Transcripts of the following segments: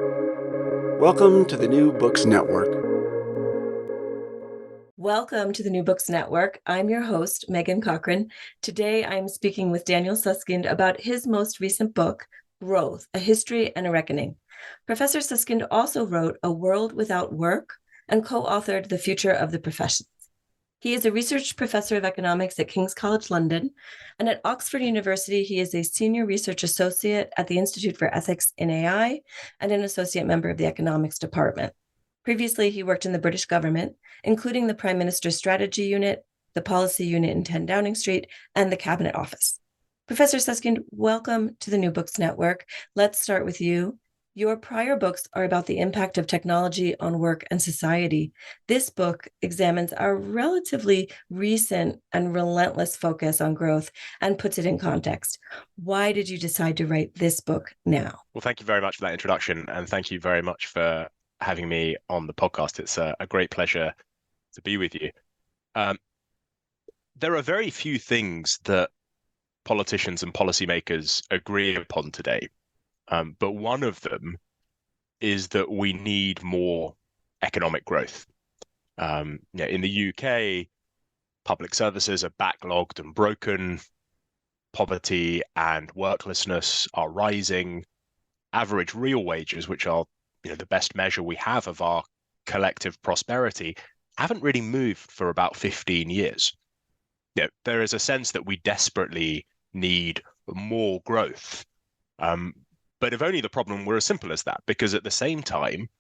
Welcome to the New Books Network. Welcome to the New Books Network. I'm your host, Megan Cochran. Today, I'm speaking with Daniel Susskind about his most recent book, Growth, A History and a Reckoning. Professor Susskind also wrote A World Without Work and co-authored The Future of the Professions. He is a research professor of economics at King's College London, and at Oxford University, he is a senior research associate at the Institute for Ethics in AI and an associate member of the economics department. Previously, he worked in the British government, including the Prime Minister's Strategy Unit, the Policy Unit in 10 Downing Street, and the Cabinet Office. Professor Susskind, welcome to the New Books Network. Let's start with you. Your prior books are about the impact of technology on work and society. This book examines our relatively recent and relentless focus on growth and puts it in context. Why did you decide to write this book now? Well, thank you very much for that introduction, and thank you very much for having me on the podcast. It's a great pleasure to be with you. There are very few things that politicians and policymakers agree upon today. But one of them is that we need more economic growth. In the UK, public services are backlogged and broken. Poverty and worklessness are rising. Average real wages, which are the best measure we have of our collective prosperity, haven't really moved for about 15 years. There is a sense that we desperately need more growth. But if only the problem were as simple as that, because at the same time,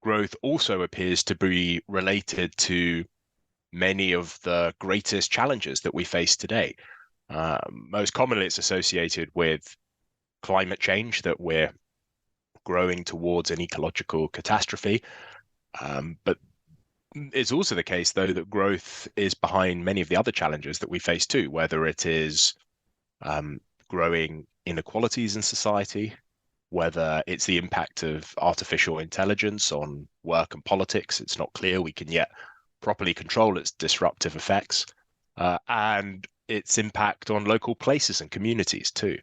growth also appears to be related to many of the greatest challenges that we face today. Most commonly, it's associated with climate change, that we're growing towards an ecological catastrophe. But it's also the case, though, that growth is behind many of the other challenges that we face too, whether it is growing inequalities in society, whether it's the impact of artificial intelligence on work and politics. It's not clear we can yet properly control its disruptive effects, and its impact on local places and communities too.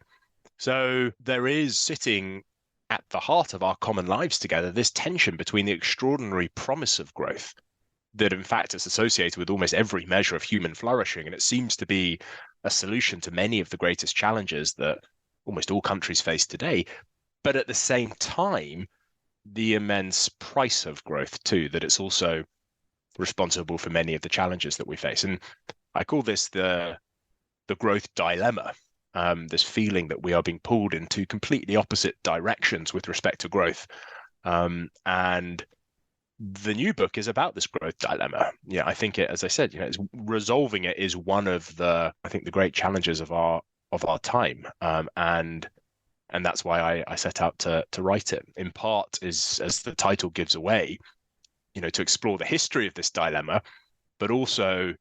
So there is sitting at the heart of our common lives together this tension between the extraordinary promise of growth that in fact is associated with almost every measure of human flourishing, and it seems to be a solution to many of the greatest challenges that almost all countries face today. But at the same time, the immense price of growth too, that it's also responsible for many of the challenges that we face. And I call this the growth dilemma, this feeling that we are being pulled in two completely opposite directions with respect to growth. And the new book is about this growth dilemma. I think it, as I said, it's resolving it is one of the great challenges of our time. And that's why I set out to write it. In part, is, as the title gives away, to explore the history of this dilemma, but also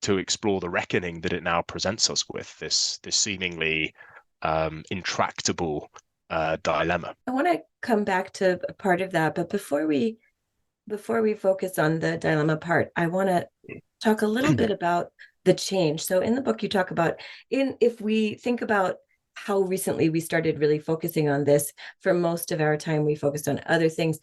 to explore the reckoning that it now presents us with, this seemingly intractable dilemma. I want to come back to a part of that, but before we focus on the dilemma part, I want to talk a little bit about the change. So in the book, you talk about if we think about how recently we started really focusing on this. For most of our time, we focused on other things.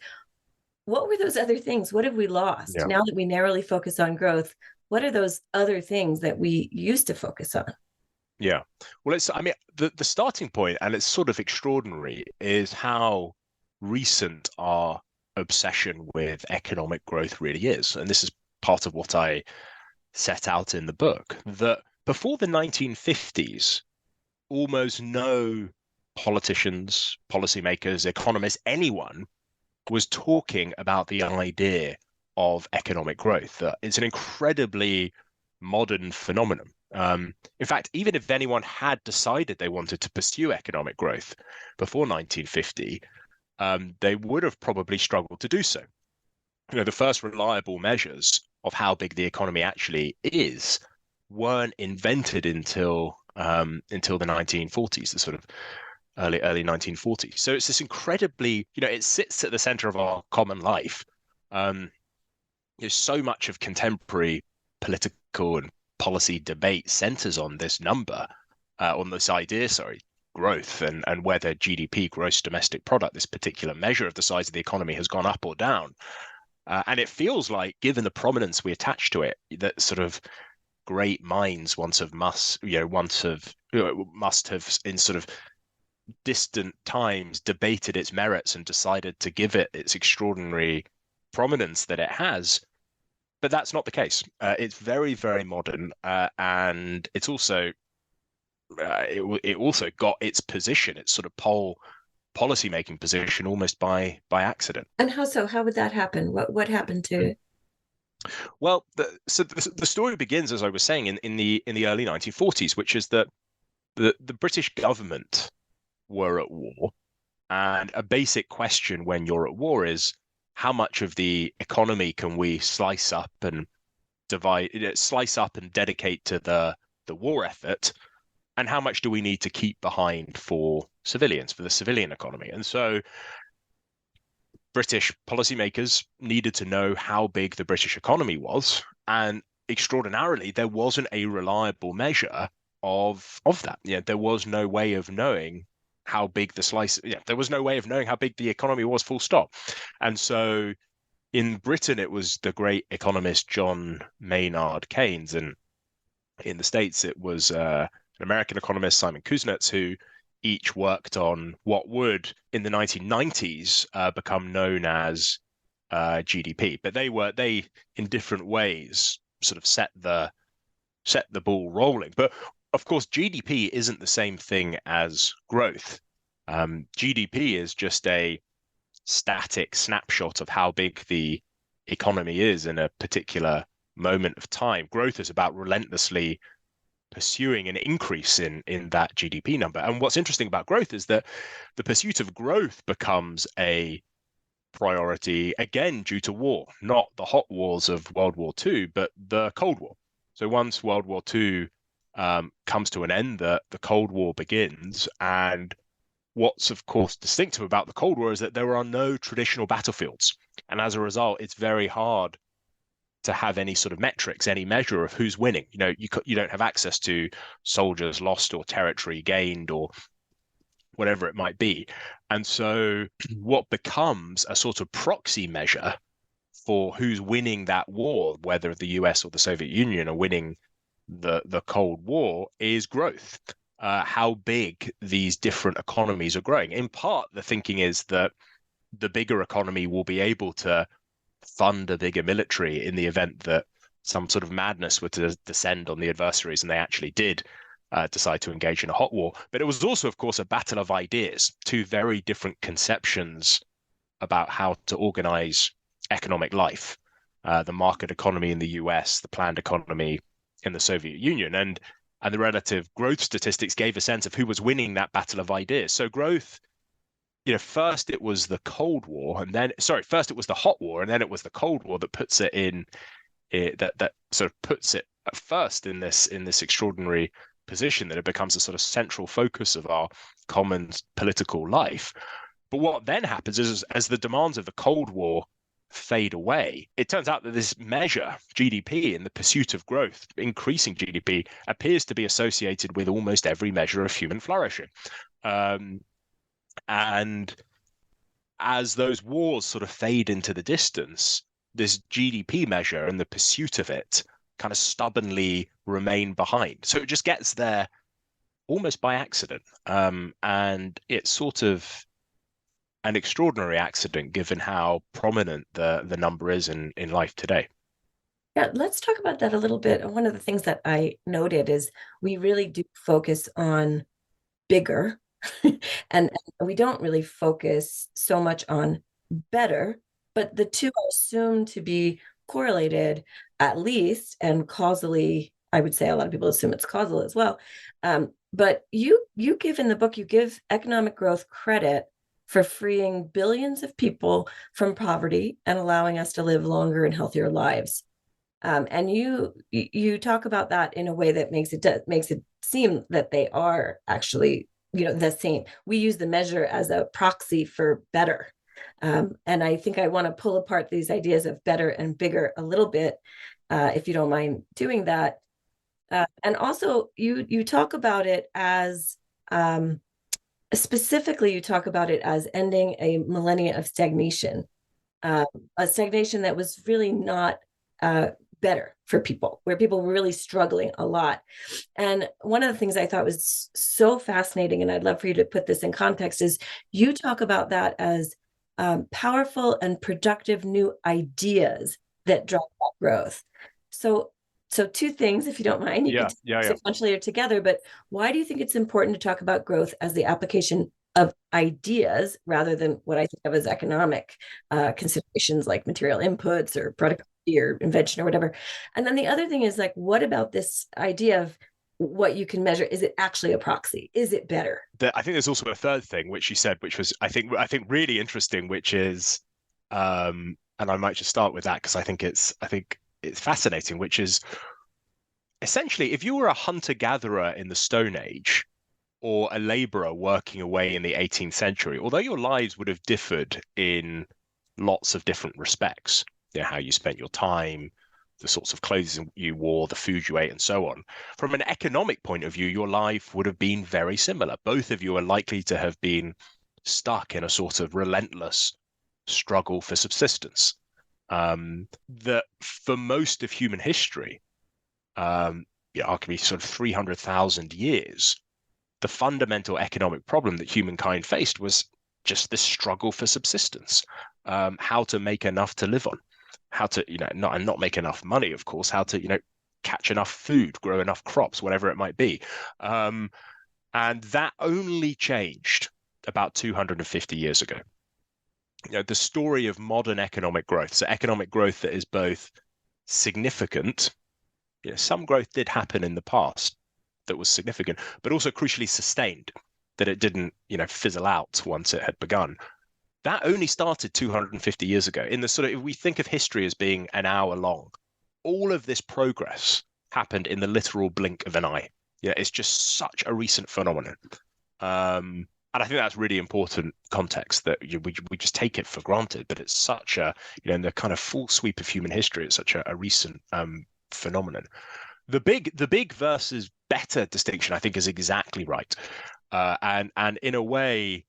What were those other things? What have we lost? Yeah. Now that we narrowly focus on growth, what are those other things that we used to focus on? Yeah. Well, the starting point, and it's sort of extraordinary, is how recent our obsession with economic growth really is. And this is part of what I set out in the book, that before the 1950s, almost no politicians, policymakers, economists, anyone was talking about the idea of economic growth. It's an incredibly modern phenomenon. In fact, even if anyone had decided they wanted to pursue economic growth before 1950, they would have probably struggled to do so. The first reliable measures of how big the economy actually is weren't invented until the 1940s, the sort of early 1940s. So it's this incredibly, it sits at the center of our common life. So much of contemporary political and policy debate centers on this number, on this idea, growth and whether GDP, gross domestic product, this particular measure of the size of the economy, has gone up or down. And it feels like, given the prominence we attach to it, that sort of great minds must have in sort of distant times debated its merits and decided to give it its extraordinary prominence that it has. But that's not the case. It's very, very modern, and it's also it also got its position, its sort of policy-making position, almost by accident. And how so? How would that happen? What happened to it? Well, the story begins, as I was saying, in the early 1940s, which is that the British government were at war, and a basic question when you're at war is, how much of the economy can we slice up and dedicate to the war effort, and how much do we need to keep behind for civilians, for the civilian economy? And so British policymakers needed to know how big the British economy was, and extraordinarily, there wasn't a reliable measure of that. There was no way of knowing how big there was no way of knowing how big the economy was, full stop. And so in Britain, it was the great economist John Maynard Keynes, and in the States, it was an American economist, Simon Kuznets, who each worked on what would, in the 1990s, become known as GDP. But they in different ways sort of set the ball rolling. But of course, GDP isn't the same thing as growth. GDP is just a static snapshot of how big the economy is in a particular moment of time. Growth is about relentlessly pursuing an increase in that GDP number. And what's interesting about growth is that the pursuit of growth becomes a priority, again, due to war, not the hot wars of World War II, but the Cold War. So once World War II comes to an end, the Cold War begins. And what's, of course, distinctive about the Cold War is that there are no traditional battlefields. And as a result, it's very hard to have any sort of metrics, any measure of who's winning. You don't have access to soldiers lost or territory gained or whatever it might be. And so what becomes a sort of proxy measure for who's winning that war, whether the US or the Soviet Union are winning the Cold War, is growth. How big these different economies are growing. In part, the thinking is that the bigger economy will be able to fund a bigger military in the event that some sort of madness were to descend on the adversaries, and they actually did decide to engage in a hot war. But it was also, of course, a battle of ideas, two very different conceptions about how to organize economic life. The market economy in the US, the planned economy in the Soviet Union, and the relative growth statistics gave a sense of who was winning that battle of ideas. So growth, first it was the Cold War, first it was the hot war, and then it was the Cold War that puts it that sort of puts it at first in this extraordinary position that it becomes a sort of central focus of our common political life. But what then happens is, as the demands of the Cold War fade away, it turns out that this measure, GDP, and the pursuit of growth, increasing GDP, appears to be associated with almost every measure of human flourishing. And as those wars sort of fade into the distance, this GDP measure and the pursuit of it kind of stubbornly remain behind. So it just gets there almost by accident. And it's sort of an extraordinary accident given how prominent the number is in life today. Yeah, let's talk about that a little bit. One of the things that I noted is we really do focus on bigger, and we don't really focus so much on better, but the two are assumed to be correlated at least, and causally, I would say a lot of people assume it's causal as well. But you give in the book, you give economic growth credit for freeing billions of people from poverty and allowing us to live longer and healthier lives. And you talk about that in a way that makes it seem that they are actually, the same. We use the measure as a proxy for better. And I think I want to pull apart these ideas of better and bigger a little bit, if you don't mind doing that. And also, you talk about it as specifically, you talk about it as ending a millennia of stagnation, a stagnation that was really not better for people, where people were really struggling a lot. And one of the things I thought was so fascinating, and I'd love for you to put this in context, is you talk about that as powerful and productive new ideas that drive that growth. So two things, if you don't mind, you can sequentially or together, but why do you think it's important to talk about growth as the application of ideas rather than what I think of as economic considerations like material inputs or productivity or invention or whatever? And then the other thing is, like, what about this idea of what you can measure? Is it actually a proxy? Is it better? I think there's also a third thing which you said, which was I think really interesting, which is, and I might just start with that because I think it's fascinating, which is essentially if you were a hunter-gatherer in the Stone Age or a laborer working away in the 18th century, although your lives would have differed in lots of different respects, how you spent your time, the sorts of clothes you wore, the food you ate, and so on. From an economic point of view, your life would have been very similar. Both of you are likely to have been stuck in a sort of relentless struggle for subsistence. That for most of human history, arguably sort of 300,000 years, the fundamental economic problem that humankind faced was just this struggle for subsistence, how to make enough to live on, how to, not make enough money, of course, how to, catch enough food, grow enough crops, whatever it might be. And that only changed about 250 years ago. The story of modern economic growth, so economic growth that is both significant, some growth did happen in the past that was significant, but also crucially sustained, that it didn't, fizzle out once it had begun. That only started 250 years ago. In the sort of, if we think of history as being an hour long, all of this progress happened in the literal blink of an eye. It's just such a recent phenomenon. And I think that's really important context, that we just take it for granted, but it's such a, in the kind of full sweep of human history, it's such a recent phenomenon. The big versus better distinction, I think, is exactly right. And in a way,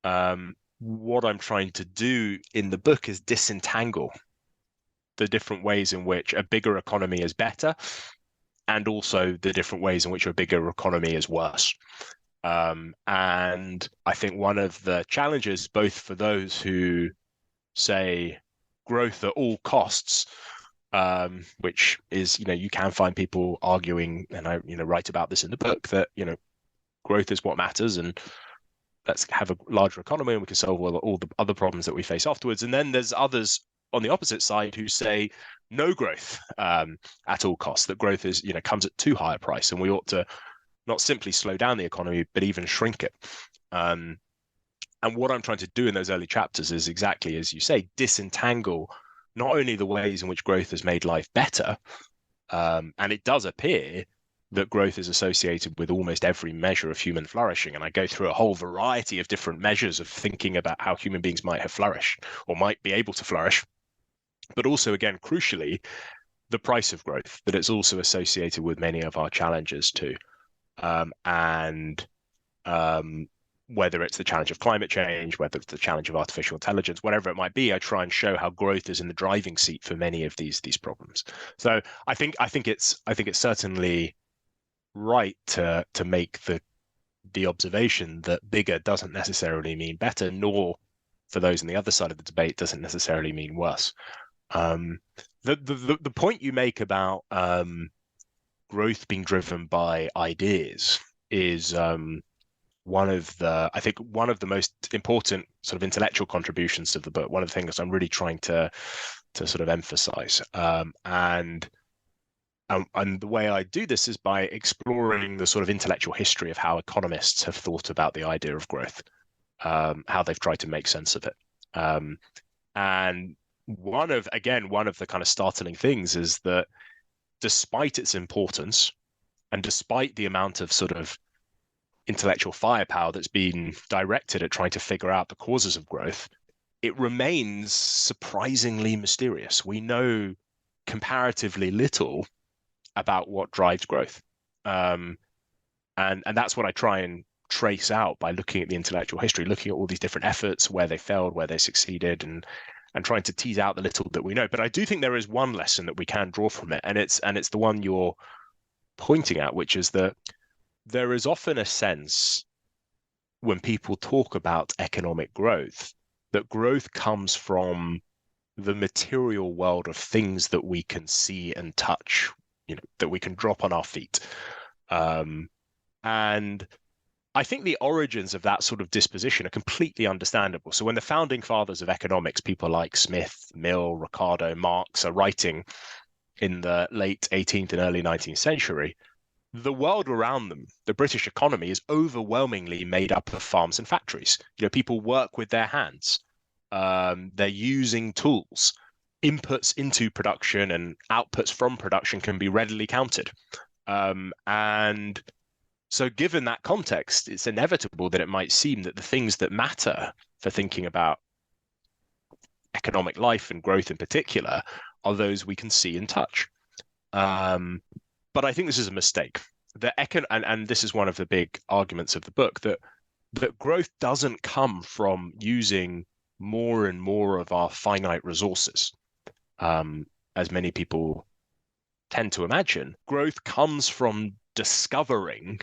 what I'm trying to do in the book is disentangle the different ways in which a bigger economy is better, and also the different ways in which a bigger economy is worse. And I think one of the challenges, both for those who say growth at all costs, which is, you can find people arguing, and I, write about this in the book, that, growth is what matters, and let's have a larger economy and we can solve all the other problems that we face afterwards. And then there's others on the opposite side who say no growth at all costs, that growth is, comes at too high a price, and we ought to not simply slow down the economy, but even shrink it. And what I'm trying to do in those early chapters is exactly as you say, disentangle not only the ways in which growth has made life better, and it does appear that growth is associated with almost every measure of human flourishing. And I go through a whole variety of different measures of thinking about how human beings might have flourished or might be able to flourish. But also, again, crucially, the price of growth, that it's also associated with many of our challenges too. Whether it's the challenge of climate change, whether it's the challenge of artificial intelligence, whatever it might be, I try and show how growth is in the driving seat for many of these problems. So I think it's certainly right to make the observation that bigger doesn't necessarily mean better, nor for those on the other side of the debate doesn't necessarily mean worse. The point you make about growth being driven by ideas is one of the most important sort of intellectual contributions of the book. One of the things I'm really trying to sort of emphasize, and the way I do this is by exploring the sort of intellectual history of how economists have thought about the idea of growth, how they've tried to make sense of it. And one of the kind of startling things is that despite its importance, and despite the amount of sort of intellectual firepower that's been directed at trying to figure out the causes of growth, it remains surprisingly mysterious. We know comparatively little about what drives growth. And that's what I try and trace out by looking at the intellectual history, looking at all these different efforts, where they failed, where they succeeded, and trying to tease out the little that we know. But I do think there is one lesson that we can draw from it, and it's the one you're pointing at, which is that there is often a sense when people talk about economic growth that growth comes from the material world of things that we can see and touch, that we can drop on our feet. And I think the origins of that sort of disposition are completely understandable. So when the founding fathers of economics, people like Smith, Mill, Ricardo, Marx, are writing in the late 18th and early 19th century, the world around them, the British economy, is overwhelmingly made up of farms and factories. People work with their hands. They're using tools. Inputs into production and outputs from production can be readily counted. And so given that context, it's inevitable that it might seem that the things that matter for thinking about economic life and growth in particular are those we can see and touch. But I think this is a mistake. And this is one of the big arguments of the book, that growth doesn't come from using more and more of our finite resources, as many people tend to imagine. Growth comes from discovering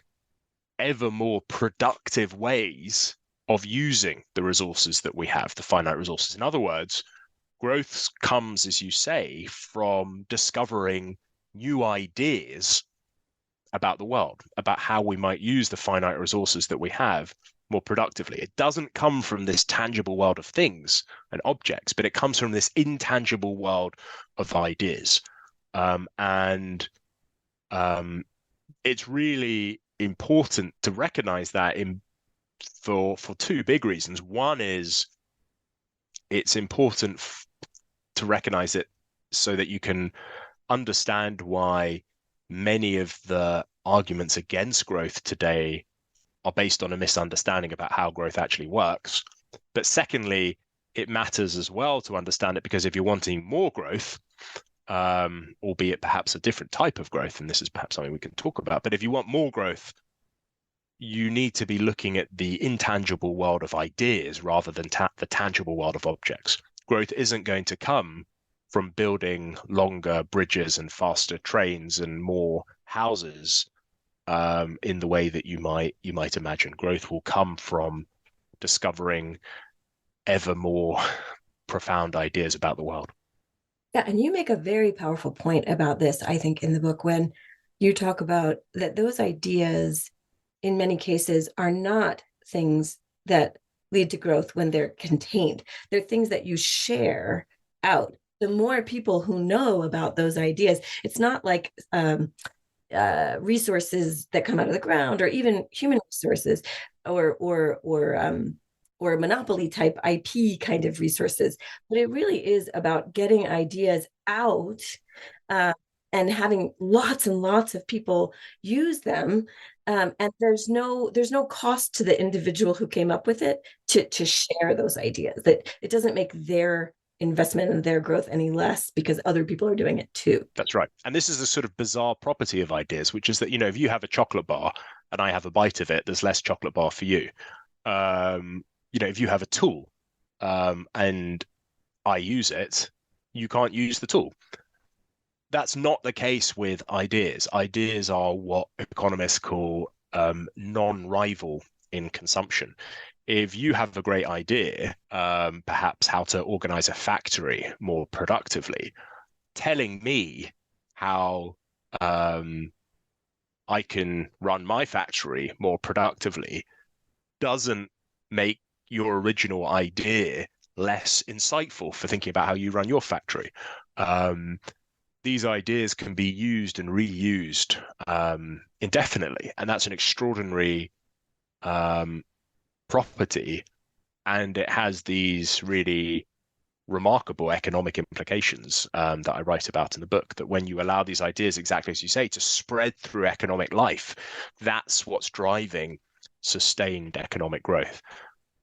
ever more productive ways of using the resources that we have, the finite resources. In other words, growth comes, as you say, from discovering new ideas about the world, about how we might use the finite resources that we have more productively. It doesn't come from this tangible world of things and objects, but it comes from this intangible world of ideas. It's really important to recognize that for two big reasons. One is it's important to recognize it so that you can understand why many of the arguments against growth today are based on a misunderstanding about how growth actually works. But secondly, it matters as well to understand it, because if you're wanting more growth, albeit perhaps a different type of growth, and this is perhaps something we can talk about, but if you want more growth, you need to be looking at the intangible world of ideas rather than the tangible world of objects. Growth isn't going to come from building longer bridges and faster trains and more houses in the way that you might imagine. Growth will come from discovering ever more profound ideas about the world. Yeah, and you make a very powerful point about this, I think, in the book, when you talk about that those ideas, in many cases, are not things that lead to growth when they're contained. They're things that you share out. The more people who know about those ideas, it's not like resources that come out of the ground, or even human resources, or monopoly type IP kind of resources, but it really is about getting ideas out and having lots and lots of people use them. And there's no cost to the individual who came up with it to share those ideas. That it doesn't make their investment and their growth any less because other people are doing it too. That's right. And this is the sort of bizarre property of ideas, which is that, if you have a chocolate bar and I have a bite of it, there's less chocolate bar for you. If you have a tool and I use it, you can't use the tool. That's not the case with ideas. Ideas are what economists call non-rival in consumption. If you have a great idea, perhaps how to organize a factory more productively, telling me how I can run my factory more productively doesn't make your original idea less insightful for thinking about how you run your factory. These ideas can be used and reused indefinitely, and that's an extraordinary property, and it has these really remarkable economic implications that I write about in the book, that when you allow these ideas, exactly as you say, to spread through economic life, that's what's driving sustained economic growth,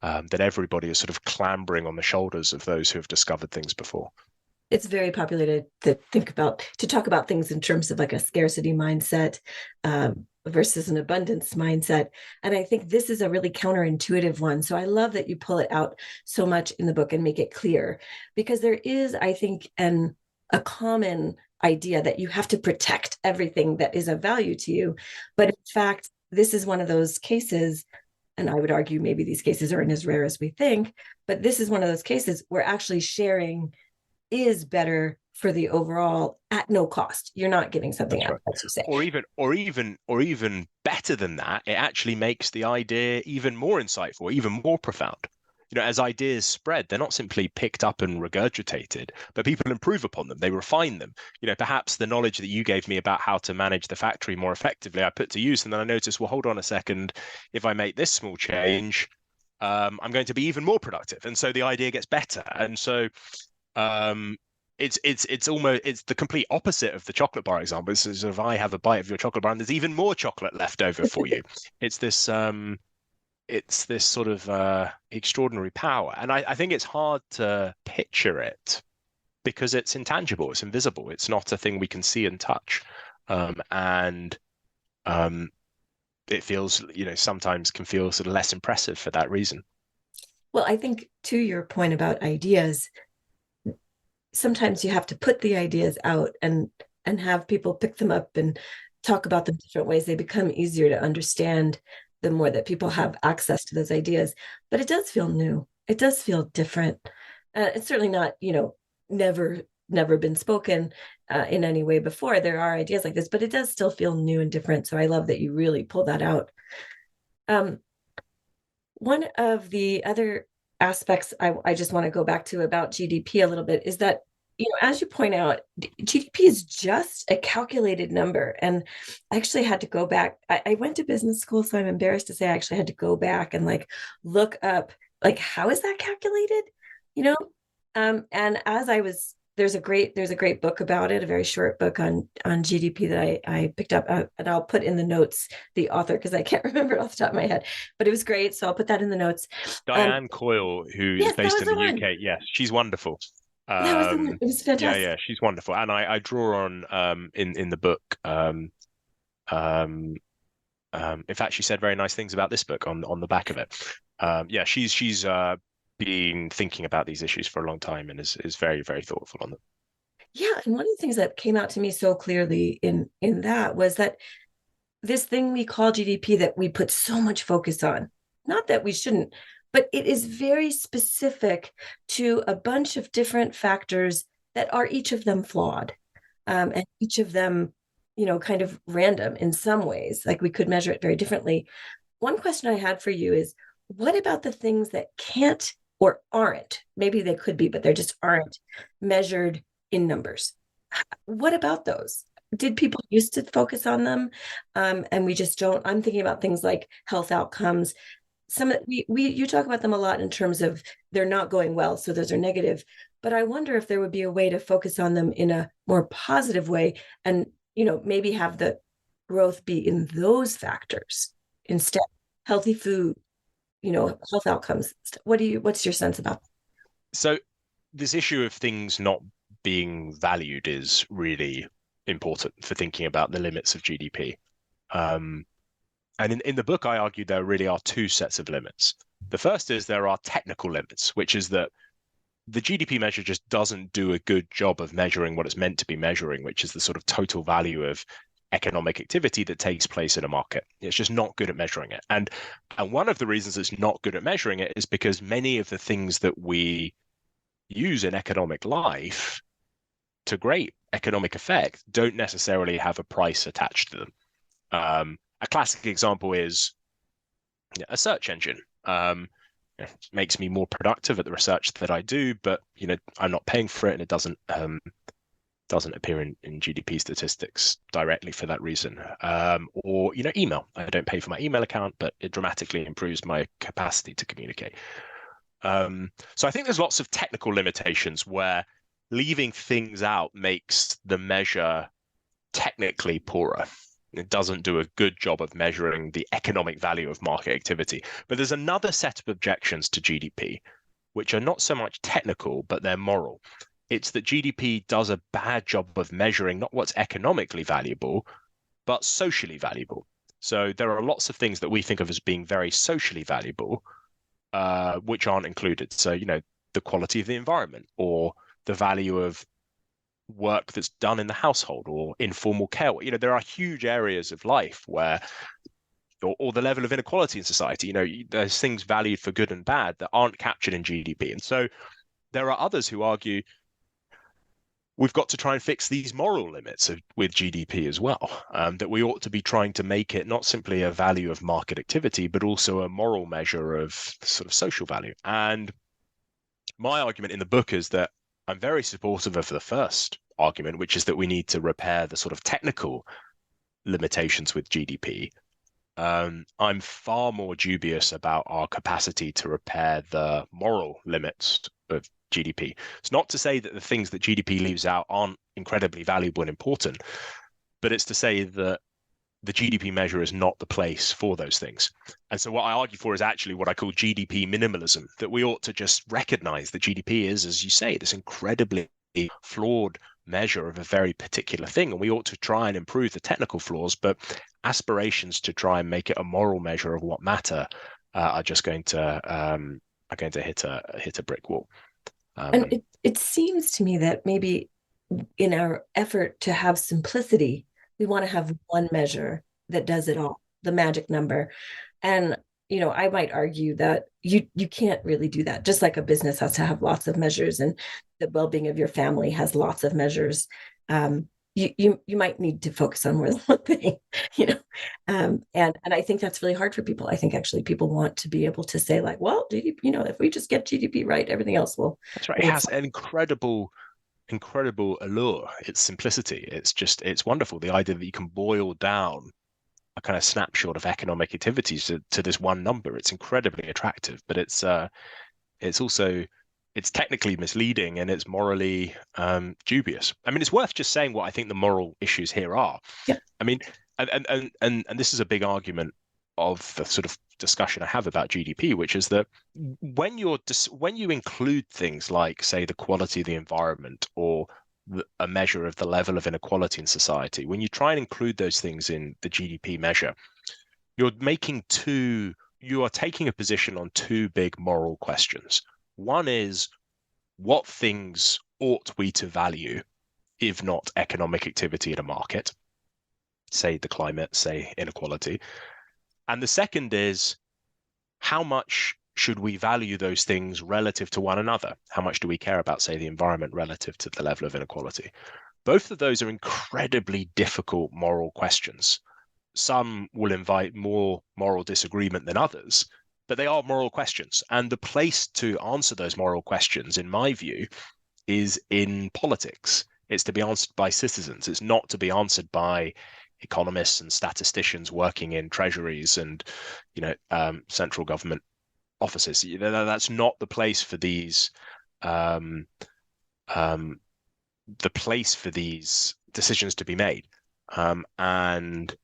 that everybody is sort of clambering on the shoulders of those who have discovered things before. It's very popular to talk about things in terms of like a scarcity mindset. versus an abundance mindset. And I think this is a really counterintuitive one. So I love that you pull it out so much in the book and make it clear, because there is, I think, a common idea that you have to protect everything that is of value to you. But in fact, this is one of those cases, and I would argue maybe these cases aren't as rare as we think, but this is one of those cases where actually sharing is better for the overall at no cost. You're not giving something That's out, right. as you say. Or even better than that, it actually makes the idea even more insightful, even more profound. As ideas spread, they're not simply picked up and regurgitated, but people improve upon them. They refine them. Perhaps the knowledge that you gave me about how to manage the factory more effectively, I put to use, and then I noticed, well, hold on a second, if I make this small change, I'm going to be even more productive. And so the idea gets better. And so it's almost the complete opposite of the chocolate bar example. It's sort of, I have a bite of your chocolate bar and there's even more chocolate left over for you. It's this sort of extraordinary power, and I think it's hard to picture it because it's intangible, it's invisible, it's not a thing we can see and touch, and it feels, sometimes can feel sort of less impressive for that reason. Well, I think to your point about ideas, sometimes you have to put the ideas out and have people pick them up and talk about them different ways. They become easier to understand the more that people have access to those ideas. But it does feel new. It does feel different. It's certainly not, never been spoken in any way before. There are ideas like this, but it does still feel new and different. So I love that you really pull that out. One of the other aspects I just want to go back to about GDP a little bit is that, as you point out, GDP is just a calculated number. And I actually had to go back. I went to business school, so I'm embarrassed to say I actually had to go back and look up, how is that calculated? And as I was, there's a great book about it, a very short book on GDP that I picked up, and I'll put in the notes the author, because I can't remember it off the top of my head, but it was great. So I'll put that in the notes. Diane Coyle, who is based in the UK. Yes, she's wonderful. That was the one. It was fantastic. Yeah, she's wonderful, and I draw on in the book. In fact, she said very nice things about this book on the back of it. Yeah, she's been thinking about these issues for a long time and is very, very thoughtful on them. Yeah, and one of the things that came out to me so clearly in that was that this thing we call GDP that we put so much focus on, not that we shouldn't, but it is very specific to a bunch of different factors that are each of them flawed, and each of them, kind of random in some ways. We could measure it very differently. One question I had for you is, what about the things that can't or aren't, maybe they could be, but they just aren't measured in numbers? What about those? Did people used to focus on them, and we just don't? I'm thinking about things like health outcomes. You talk about them a lot in terms of they're not going well, so those are negative. But I wonder if there would be a way to focus on them in a more positive way, and maybe have the growth be in those factors instead. Healthy food, health outcomes. What's your sense about that? So this issue of things not being valued is really important for thinking about the limits of GDP. And in the book, I argue there really are two sets of limits. The first is there are technical limits, which is that the GDP measure just doesn't do a good job of measuring what it's meant to be measuring, which is the sort of total value of economic activity that takes place in a market. It's just not good at measuring it. And one of the reasons it's not good at measuring it is because many of the things that we use in economic life to great economic effect don't necessarily have a price attached to them. A classic example is a search engine. It makes me more productive at the research that I do, but I'm not paying for it, and it doesn't appear in GDP statistics directly for that reason. Or email. I don't pay for my email account, but it dramatically improves my capacity to communicate. So I think there's lots of technical limitations where leaving things out makes the measure technically poorer. It doesn't do a good job of measuring the economic value of market activity. But there's another set of objections to GDP, which are not so much technical, but they're moral. It's that GDP does a bad job of measuring not what's economically valuable, but socially valuable. So there are lots of things that we think of as being very socially valuable, which aren't included. So, the quality of the environment, or the value of work that's done in the household, or informal care. There are huge areas of life where, or the level of inequality in society, there's things valued for good and bad that aren't captured in GDP. And so there are others who argue we've got to try and fix these moral limits with GDP as well, that we ought to be trying to make it not simply a value of market activity, but also a moral measure of sort of social value. And my argument in the book is that I'm very supportive of the first argument, which is that we need to repair the sort of technical limitations with GDP. I'm far more dubious about our capacity to repair the moral limits of GDP. It's not to say that the things that GDP leaves out aren't incredibly valuable and important, but it's to say that the GDP measure is not the place for those things. And so what I argue for is actually what I call GDP minimalism, that we ought to just recognize that GDP is, as you say, this incredibly flawed measure of a very particular thing, and we ought to try and improve the technical flaws, but aspirations to try and make it a moral measure of what matter are just going to hit a brick wall. And it seems to me that maybe in our effort to have simplicity, we want to have one measure that does it all, the magic number. And I might argue that you can't really do that. Just like a business has to have lots of measures, and the well-being of your family has lots of measures. You might need to focus on more than one thing, and I think that's really hard for people. I think actually people want to be able to say, like, well, GDP, if we just get GDP right, everything else will. That's right. It has an incredible allure. Its simplicity. It's wonderful. The idea that you can boil down a kind of snapshot of economic activities to this one number. It's incredibly attractive, but it's technically misleading, and it's morally dubious. I mean, it's worth just saying what I think the moral issues here are. Yeah. I mean, and this is a big argument of the sort of discussion I have about GDP, which is that when you include things like, say, the quality of the environment, or a measure of the level of inequality in society, when you try and include those things in the GDP measure, you are taking a position on two big moral questions. One is, what things ought we to value, if not economic activity in a market, say the climate, say inequality? And the second is, how much should we value those things relative to one another? How much do we care about, say, the environment relative to the level of inequality? Both of those are incredibly difficult moral questions. Some will invite more moral disagreement than others, but they are moral questions. And the place to answer those moral questions, in my view, is in politics. It's to be answered by citizens. It's not to be answered by economists and statisticians working in treasuries and, central government offices. That's not the place for these decisions to be made. And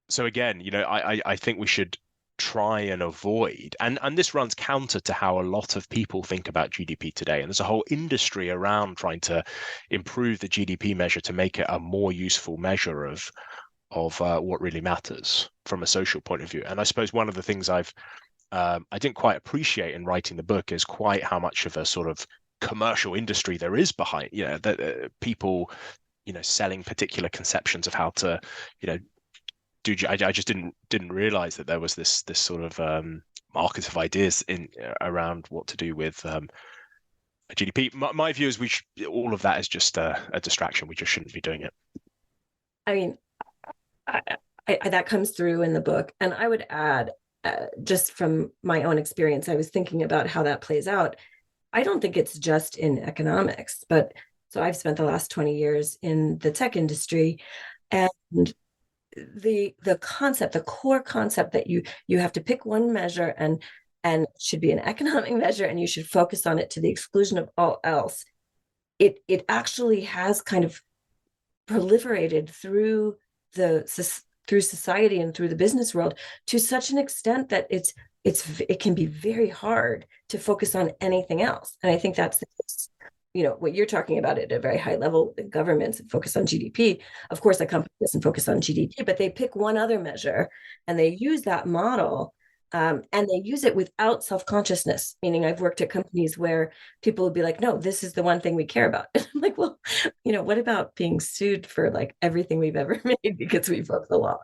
so again, I think we should try and avoid, and this runs counter to how a lot of people think about GDP today. And there's a whole industry around trying to improve the GDP measure to make it a more useful measure of what really matters from a social point of view. And I suppose one of the things I didn't quite appreciate in writing the book is quite how much of a sort of commercial industry there is behind, that people, selling particular conceptions of how to, do. I just didn't realize that there was this sort of market of ideas around what to do with GDP. My view is all of that is just a distraction. We just shouldn't be doing it. I mean, I that comes through in the book, and I would add, just from my own experience, I was thinking about how that plays out. I don't think it's just in economics, but so I've spent the last 20 years in the tech industry, and the concept, the core concept that you have to pick one measure and it should be an economic measure, and you should focus on it to the exclusion of all else. It actually has kind of proliferated through society and through the business world to such an extent that it can be very hard to focus on anything else. And I think that's the case what you're talking about at a very high level, the governments focus on GDP. Of course, a company doesn't focus on GDP, but they pick one other measure and they use that model. And they use it without self-consciousness, meaning I've worked at companies where people would be like, no, this is the one thing we care about. And I'm like, well, what about being sued for like everything we've ever made because we broke the law?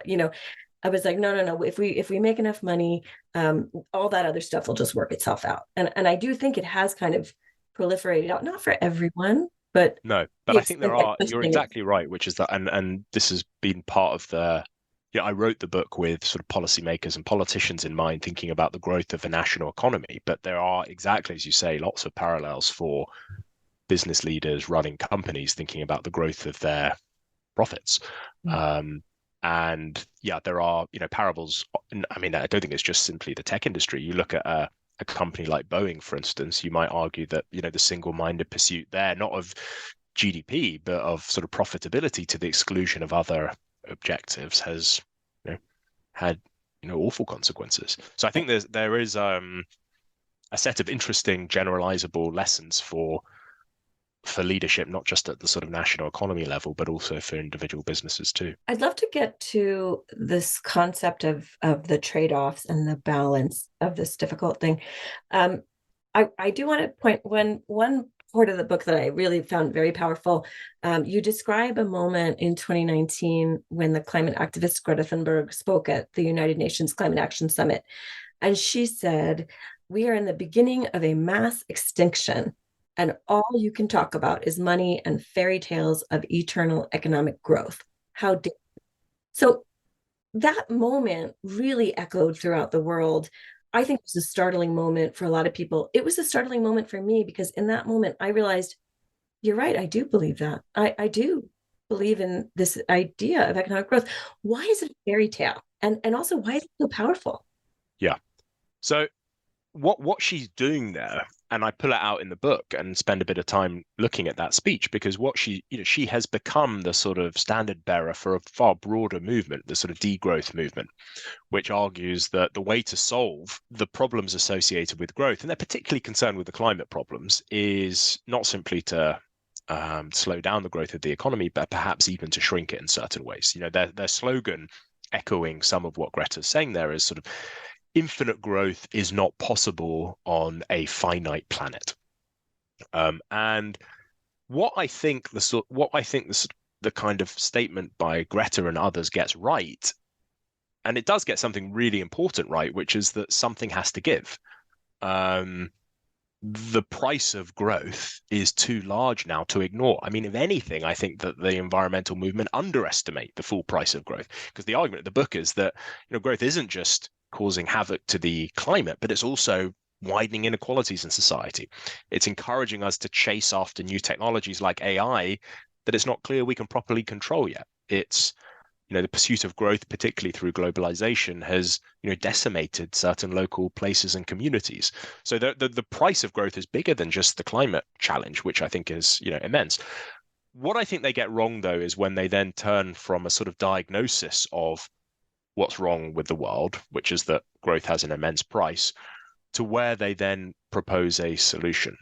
I was like, no. If we make enough money, all that other stuff will just work itself out. And I do think it has kind of proliferated out, not for everyone, but no, but I think you're exactly right, which is that, and this has been part of I wrote the book with sort of policymakers and politicians in mind, thinking about the growth of the national economy. But there are, exactly as you say, lots of parallels for business leaders running companies thinking about the growth of their profits. And yeah, there are, parables. I mean, I don't think it's just simply the tech industry. You look at a company like Boeing, for instance, you might argue that, the single-minded pursuit there, not of GDP, but of sort of profitability to the exclusion of other objectives has had awful consequences. So I think there is a set of interesting generalizable lessons for leadership, not just at the sort of national economy level, but also for individual businesses too. I'd love to get to this concept of the trade-offs and the balance of this difficult thing. I do want to point one part of the book that I really found very powerful. You describe a moment in 2019 when the climate activist Greta Thunberg spoke at the United Nations Climate Action Summit. And she said, "We are in the beginning of a mass extinction, and all you can talk about is money and fairy tales of eternal economic growth. How dare you?" So that moment really echoed throughout the world. I think it was a startling moment for a lot of people. It was a startling moment for me because in that moment, I realized, you're right, I do believe that. I do believe in this idea of economic growth. Why is it a fairy tale? And also, why is it so powerful? Yeah. So what she's doing there, and I pull it out in the book and spend a bit of time looking at that speech, because what she has become the sort of standard bearer for a far broader movement, the sort of degrowth movement, which argues that the way to solve the problems associated with growth, and they're particularly concerned with the climate problems, is not simply to slow down the growth of the economy, but perhaps even to shrink it in certain ways. Their slogan, echoing some of what Greta's saying there, is sort of infinite growth is not possible on a finite planet. And what I think the kind of statement by Greta and others gets right, and it does get something really important right, which is that something has to give. The price of growth is too large now to ignore. I mean, if anything, I think that the environmental movement underestimate the full price of growth, because the argument of the book is that growth isn't just causing havoc to the climate, but it's also widening inequalities in society. It's encouraging us to chase after new technologies like AI that it's not clear we can properly control yet. It's the pursuit of growth, particularly through globalization, has decimated certain local places and communities. So the price of growth is bigger than just the climate challenge, which I think is immense. What I think they get wrong, though, is when they then turn from a sort of diagnosis of what's wrong with the world, which is that growth has an immense price, to where they then propose a solution,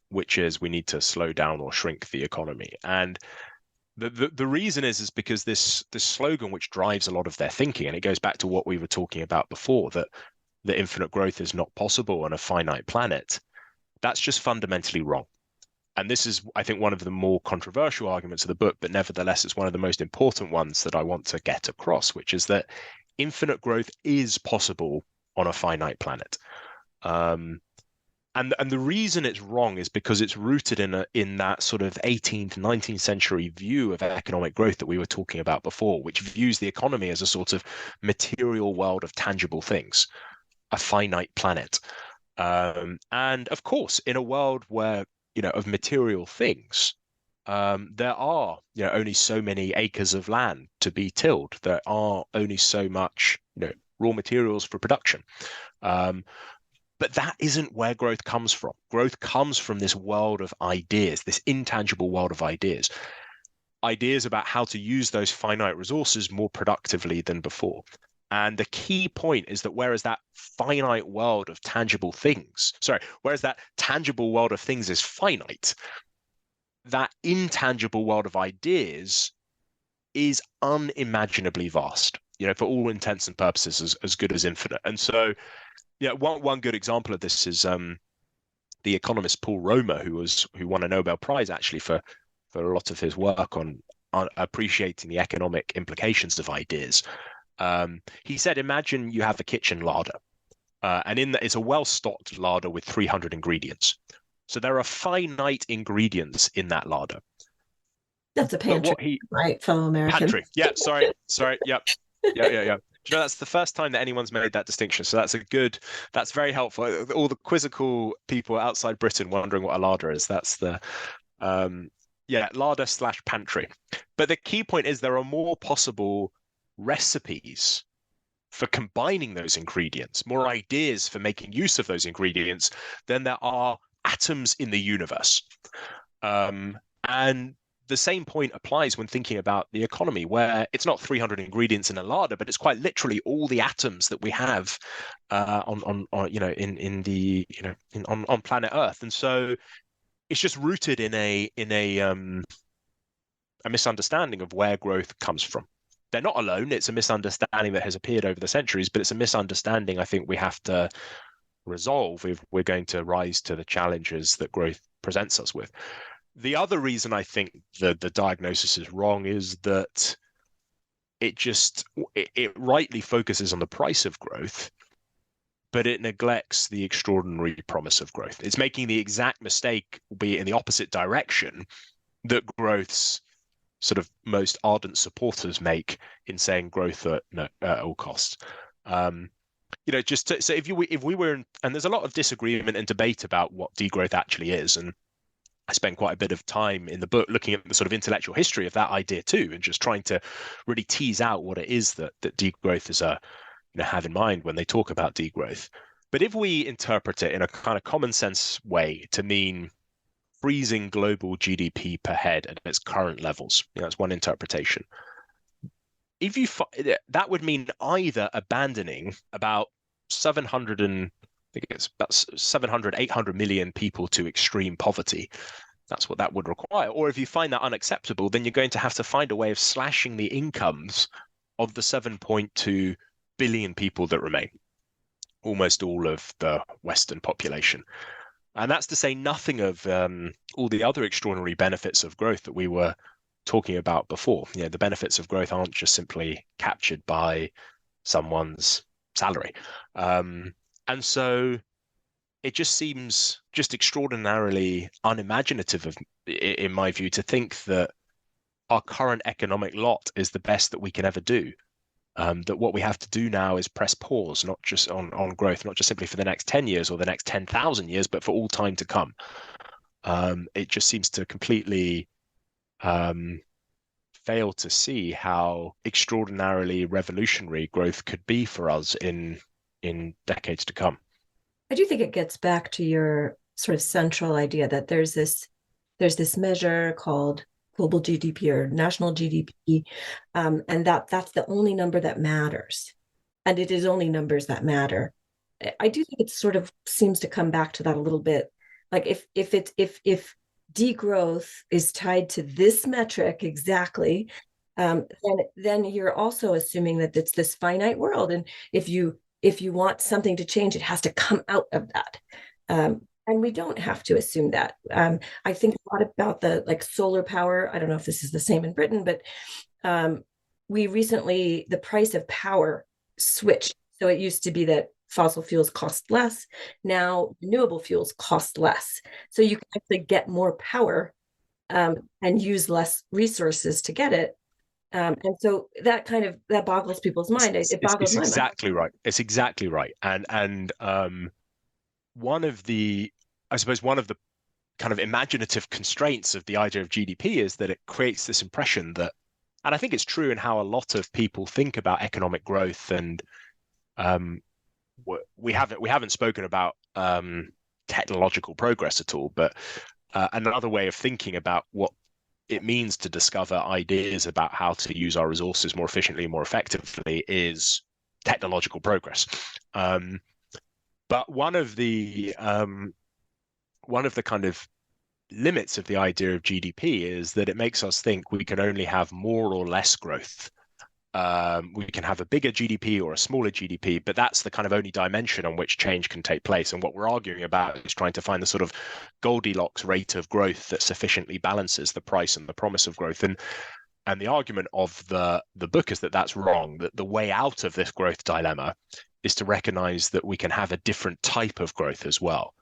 which is we need to slow down or shrink the economy. And the reason is because this slogan, which drives a lot of their thinking, and it goes back to what we were talking about before, that infinite growth is not possible on a finite planet, that's just fundamentally wrong. And this is, I think, one of the more controversial arguments of the book, but nevertheless, it's one of the most important ones that I want to get across, which is that infinite growth is possible on a finite planet. And the reason it's wrong is because it's rooted in that sort of 18th, 19th century view of economic growth that we were talking about before, which views the economy as a sort of material world of tangible things, a finite planet. And of course, in a world where of material things, there are only so many acres of land to be tilled. There are only so much raw materials for production. But that isn't where growth comes from. Growth comes from this world of ideas, this intangible world of ideas about how to use those finite resources more productively than before. And the key point is that whereas that finite world of tangible things, whereas that tangible world of things is finite, that intangible world of ideas is unimaginably vast, for all intents and purposes, as good as infinite. And so, one good example of this is the economist Paul Romer, who won a Nobel Prize actually for a lot of his work on appreciating the economic implications of ideas. He said, imagine you have a kitchen larder, and in that it's a well-stocked larder with 300 ingredients. So there are finite ingredients in that larder. That's a pantry, right, fellow American? Pantry. Yeah, sorry. Yep. Yeah. That's the first time that anyone's made that distinction. So that's very helpful. All the quizzical people outside Britain wondering what a larder is. That's the larder/pantry. But the key point is there are more possible recipes for combining those ingredients, more ideas for making use of those ingredients than there are atoms in the universe. And the same point applies when thinking about the economy, where it's not 300 ingredients in a larder, but it's quite literally all the atoms that we have on planet Earth. And so it's just rooted in a misunderstanding of where growth comes from. They're not alone. It's a misunderstanding that has appeared over the centuries, but it's a misunderstanding I think we have to resolve if we're going to rise to the challenges that growth presents us with. The other reason I think the diagnosis is wrong is that it rightly focuses on the price of growth, but it neglects the extraordinary promise of growth. It's making the exact mistake, albeit in the opposite direction, that growth's sort of most ardent supporters make in saying growth at all costs. So if we were in, and there's a lot of disagreement and debate about what degrowth actually is, and I spent quite a bit of time in the book looking at the sort of intellectual history of that idea too, and just trying to really tease out what it is that degrowth is have in mind when they talk about degrowth. But if we interpret it in a kind of common sense way to mean freezing global GDP per head at its current levels, that's one interpretation. That would mean either abandoning about 800 million people to extreme poverty. That's what that would require. Or if you find that unacceptable, then you're going to have to find a way of slashing the incomes of the 7.2 billion people that remain, almost all of the Western population. And that's to say nothing of all the other extraordinary benefits of growth that we were talking about before. The benefits of growth aren't just simply captured by someone's salary. And so it just seems just extraordinarily unimaginative, in my view, to think that our current economic lot is the best that we can ever do. That what we have to do now is press pause, not just on growth, not just simply for the next 10 years or the next 10,000 years, but for all time to come. It just seems to completely fail to see how extraordinarily revolutionary growth could be for us in decades to come. I do think it gets back to your sort of central idea that there's this measure called global GDP or national GDP, and that's the only number that matters, and it is only numbers that matter. I do think it sort of seems to come back to that a little bit. Like if degrowth is tied to this metric exactly, then you're also assuming that it's this finite world, and if you want something to change, it has to come out of that. And we don't have to assume that. I think a lot about the solar power. I don't know if this is the same in Britain, but the price of power switched. So it used to be that fossil fuels cost less. Now renewable fuels cost less. So you can actually get more power and use less resources to get it. And so that boggles people's mind. It boggles my mind. Exactly right. It's exactly right. And one of the kind of imaginative constraints of the idea of GDP is that it creates this impression that, and I think it's true in how a lot of people think about economic growth, and we haven't spoken about technological progress at all, but another way of thinking about what it means to discover ideas about how to use our resources more efficiently, more effectively, is technological progress. But one of the kind of limits of the idea of GDP is that it makes us think we can only have more or less growth. We can have a bigger GDP or a smaller GDP, but that's the kind of only dimension on which change can take place. And what we're arguing about is trying to find the sort of Goldilocks rate of growth that sufficiently balances the price and the promise of growth. And the argument of the book is that that's wrong, that the way out of this growth dilemma is to recognize that we can have a different type of growth as well.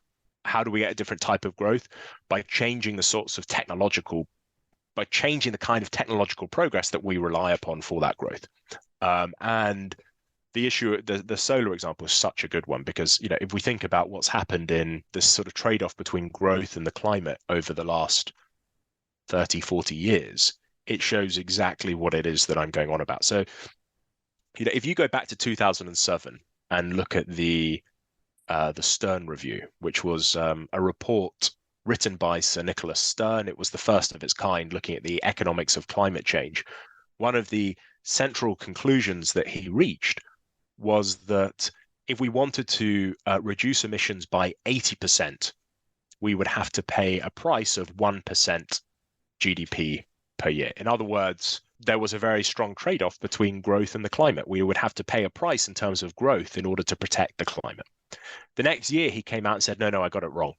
How do we get a different type of growth? By changing by changing the kind of technological progress that we rely upon for that growth. And the issue, the solar example is such a good one, because, you know, if we think about what's happened in this sort of trade-off between growth and the climate over the last 30, 40 years, it shows exactly what it is that I'm going on about. So, you know, if you go back to 2007 and look at the Stern Review, which was a report written by Sir Nicholas Stern. It was the first of its kind, looking at the economics of climate change. One of the central conclusions that he reached was that if we wanted to reduce emissions by 80%, we would have to pay a price of 1% GDP per year. In other words, there was a very strong trade-off between growth and the climate. We would have to pay a price in terms of growth in order to protect the climate. The next year, he came out and said, no, I got it wrong.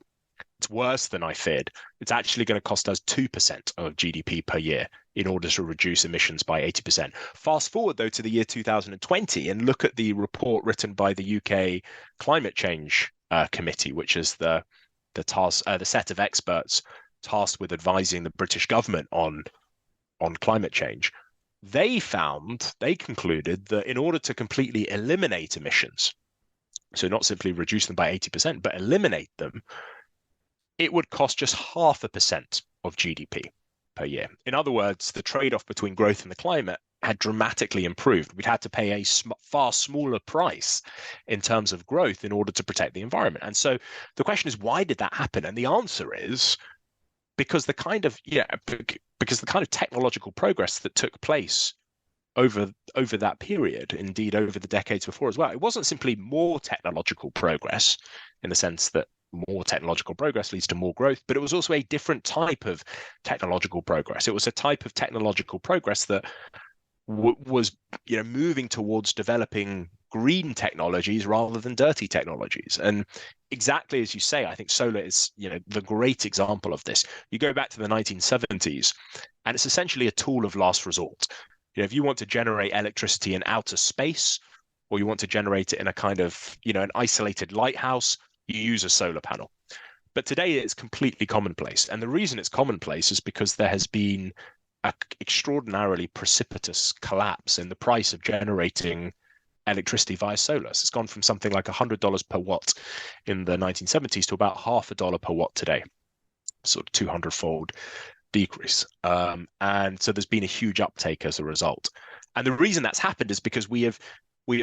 It's worse than I feared. It's actually going to cost us 2% of GDP per year in order to reduce emissions by 80%. Fast forward, though, to the year 2020 and look at the report written by the UK Climate Change Committee, which is the set of experts tasked with advising the British government on climate change. They concluded that in order to completely eliminate emissions, so not simply reduce them by 80%, but eliminate them, it would cost just 0.5% of GDP per year. In other words, the trade-off between growth and the climate had dramatically improved. We'd had to pay a far smaller price in terms of growth in order to protect the environment. And so the question is, why did that happen? And the answer is because the kind of technological progress that took place over that period, indeed over the decades before as well, it wasn't simply more technological progress in the sense that more technological progress leads to more growth, but it was also a different type of technological progress. It was a type of technological progress that was, you know, moving towards developing green technologies rather than dirty technologies. And exactly as you say, I think solar is, you know, the great example of this. You go back to the 1970s, and it's essentially a tool of last resort. You know, if you want to generate electricity in outer space, or you want to generate it in a kind of, you know, an isolated lighthouse, you use a solar panel. But today it's completely commonplace. And the reason it's commonplace is because there has been an extraordinarily precipitous collapse in the price of generating electricity via solar. So it's gone from something like $100 per watt in the 1970s to about $0.50 per watt today, sort of 200-fold decrease. And so there's been a huge uptake as a result. And the reason that's happened is because we have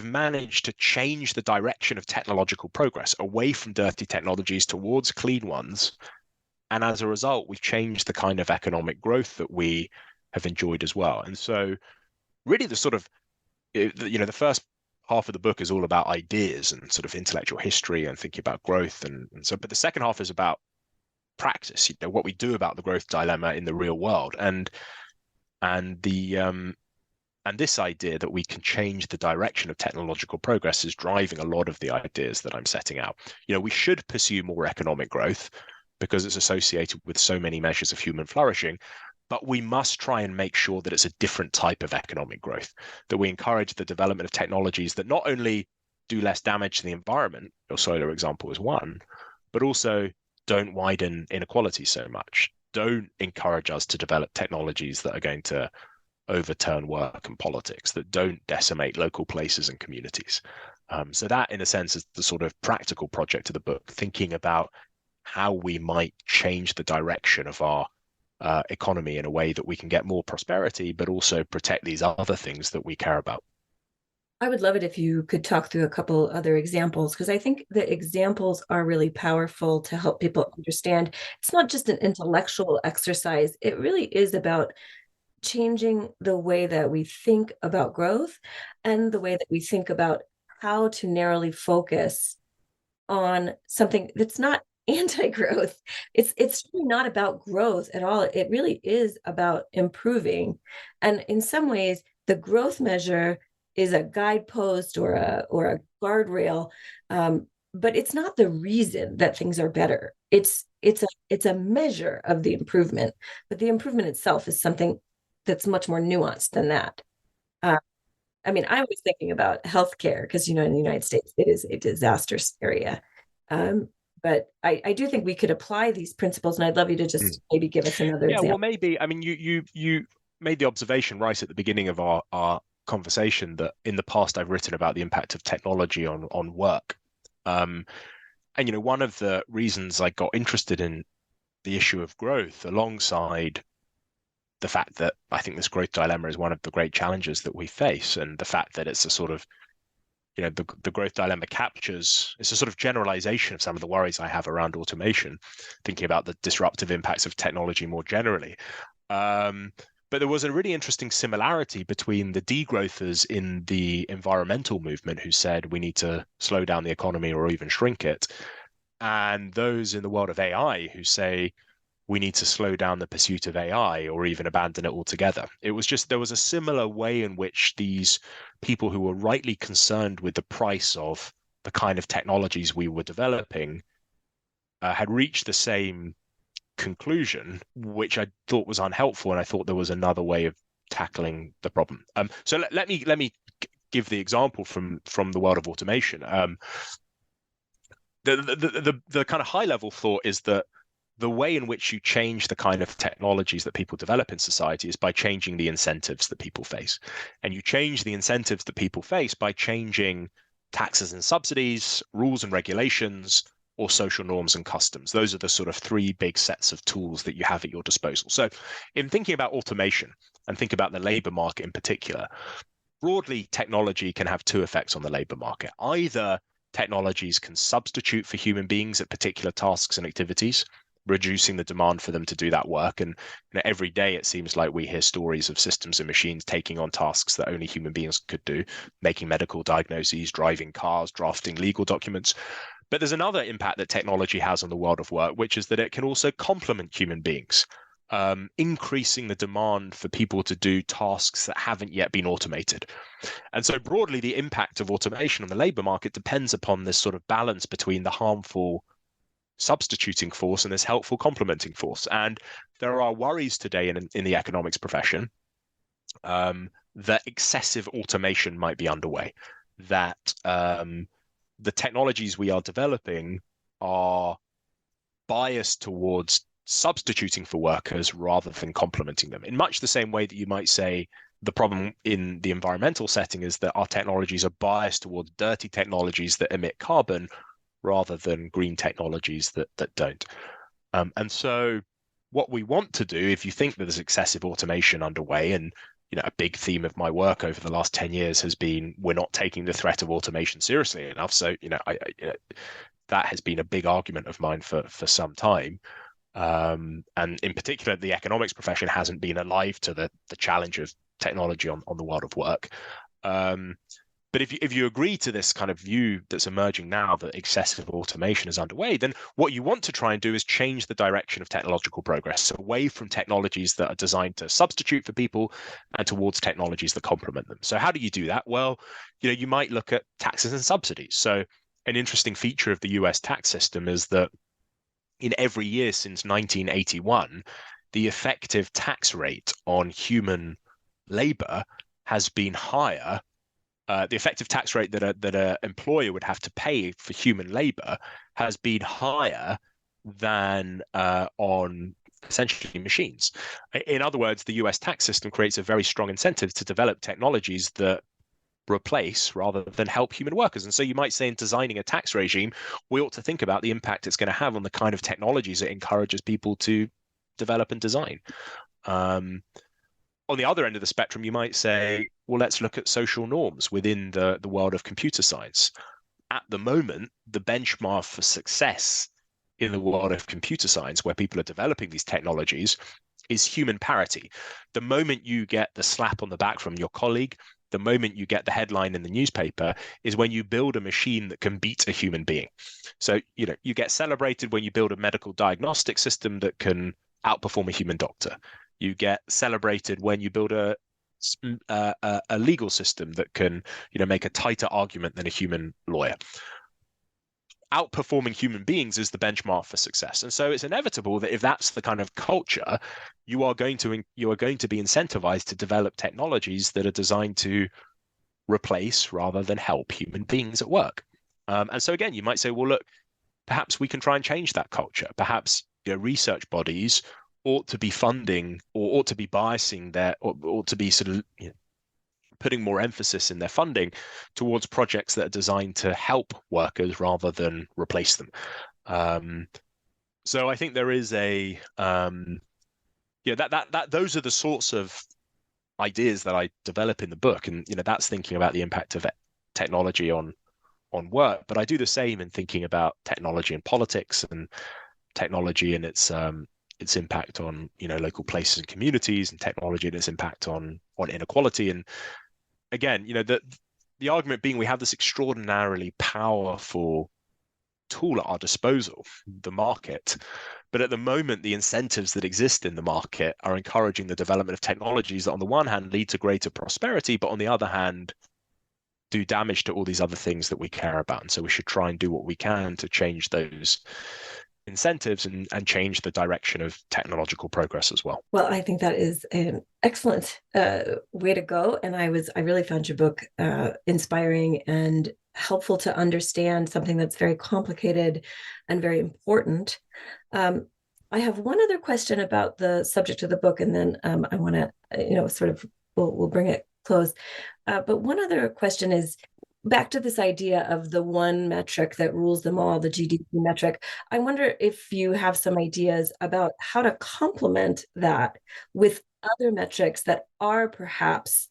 managed to change the direction of technological progress away from dirty technologies towards clean ones. And as a result, we've changed the kind of economic growth that we have enjoyed as well. And so really the sort of, you know, the first half of the book is all about ideas and sort of intellectual history and thinking about growth. And so, but the second half is about practice, you know, what we do about the growth dilemma in the real world. And this idea that we can change the direction of technological progress is driving a lot of the ideas that I'm setting out. You know, we should pursue more economic growth because it's associated with so many measures of human flourishing, but we must try and make sure that it's a different type of economic growth, that we encourage the development of technologies that not only do less damage to the environment, your solar example is one, but also don't widen inequality so much, don't encourage us to develop technologies that are going to overturn work and politics, that don't decimate local places and communities. So that, in a sense, is the sort of practical project of the book, thinking about how we might change the direction of our economy in a way that we can get more prosperity, but also protect these other things that we care about. I would love it if you could talk through a couple other examples, because I think the examples are really powerful to help people understand. It's not just an intellectual exercise. It really is about changing the way that we think about growth and the way that we think about how to narrowly focus on something that's not anti-growth. It's really not about growth at all. It really is about improving. And in some ways, the growth measure is a guidepost or a guardrail, but it's not the reason that things are better. It's a measure of the improvement, but the improvement itself is something that's much more nuanced than that. Uh, I mean, I was thinking about healthcare because, in the United States, it is a disastrous area. Um, but I do think we could apply these principles, and I'd love you to just maybe give us another Yeah, well, example. maybe, I mean, you made the observation right at the beginning of our conversation that in the past I've written about the impact of technology on work. And one of the reasons I got interested in the issue of growth, alongside the fact that I think this growth dilemma is one of the great challenges that we face, and the fact that it's a sort of, the growth dilemma it's a sort of generalization of some of the worries I have around automation, thinking about the disruptive impacts of technology more generally. But there was a really interesting similarity between the degrowthers in the environmental movement who said we need to slow down the economy or even shrink it, and those in the world of AI who say we need to slow down the pursuit of AI or even abandon it altogether. It was just, there was a similar way in which these people who were rightly concerned with the price of the kind of technologies we were developing had reached the same conclusion, which I thought was unhelpful, and I thought there was another way of tackling the problem. So let me give the example from the world of automation. The kind of high level thought is that the way in which you change the kind of technologies that people develop in society is by changing the incentives that people face. And you change the incentives that people face by changing taxes and subsidies, rules and regulations, or social norms and customs. Those are the sort of three big sets of tools that you have at your disposal. So in thinking about automation and think about the labor market in particular, broadly, technology can have two effects on the labor market. Either technologies can substitute for human beings at particular tasks and activities, reducing the demand for them to do that work. And every day it seems like we hear stories of systems and machines taking on tasks that only human beings could do, making medical diagnoses, driving cars, drafting legal documents. But there's another impact that technology has on the world of work, which is that it can also complement human beings, increasing the demand for people to do tasks that haven't yet been automated. And so broadly, the impact of automation on the labor market depends upon this sort of balance between the harmful substituting force and this helpful complementing force. And there are worries today in the economics profession that excessive automation might be underway, that the technologies we are developing are biased towards substituting for workers rather than complementing them, in much the same way that you might say the problem in the environmental setting is that our technologies are biased towards dirty technologies that emit carbon rather than green technologies that don't. And so what we want to do, if you think that there's excessive automation underway, and a big theme of my work over the last 10 years has been we're not taking the threat of automation seriously enough. So, that has been a big argument of mine for some time. And in particular, the economics profession hasn't been alive to the challenge of technology on the world of work. But if you agree to this kind of view that's emerging now that excessive automation is underway, then what you want to try and do is change the direction of technological progress away from technologies that are designed to substitute for people and towards technologies that complement them. So how do you do that? Well, you might look at taxes and subsidies. So an interesting feature of the US tax system is that in every year since 1981, the effective tax rate on human labor has been higher. The effective tax rate that an employer would have to pay for human labor has been higher than on essentially machines. In other words, the US tax system creates a very strong incentive to develop technologies that replace rather than help human workers. And so you might say in designing a tax regime, we ought to think about the impact it's going to have on the kind of technologies it encourages people to develop and design. On the other end of the spectrum, you might say, well, let's look at social norms within the world of computer science. At the moment, the benchmark for success in the world of computer science, where people are developing these technologies, is human parity. The moment you get the slap on the back from your colleague, the moment you get the headline in the newspaper is when you build a machine that can beat a human being. So, you get celebrated when you build a medical diagnostic system that can outperform a human doctor. You get celebrated when you build a legal system that can, make a tighter argument than a human lawyer. Outperforming human beings is the benchmark for success. And so it's inevitable that if that's the kind of culture, you are going to be incentivized to develop technologies that are designed to replace rather than help human beings at work. And so again, you might say, well, look, perhaps we can try and change that culture. Perhaps research bodies ought to be funding or ought to be biasing or ought to be sort of putting more emphasis in their funding towards projects that are designed to help workers rather than replace them. So I think there is those are the sorts of ideas that I develop in the book, and that's thinking about the impact of technology on work. But I do the same in thinking about technology and politics, and technology and its impact on local places and communities, and technology and its impact on inequality. And again, the argument being we have this extraordinarily powerful tool at our disposal, the market. But at the moment, the incentives that exist in the market are encouraging the development of technologies that on the one hand lead to greater prosperity, but on the other hand do damage to all these other things that we care about. And so we should try and do what we can to change those incentives and change the direction of technological progress as well. Well, I think that is an excellent way to go. And I really found your book inspiring and helpful to understand something that's very complicated and very important. I have one other question about the subject of the book, and then I want to, sort of, we'll bring it close. But one other question is, back to this idea of the one metric that rules them all, the GDP metric. I wonder if you have some ideas about how to complement that with other metrics that are perhaps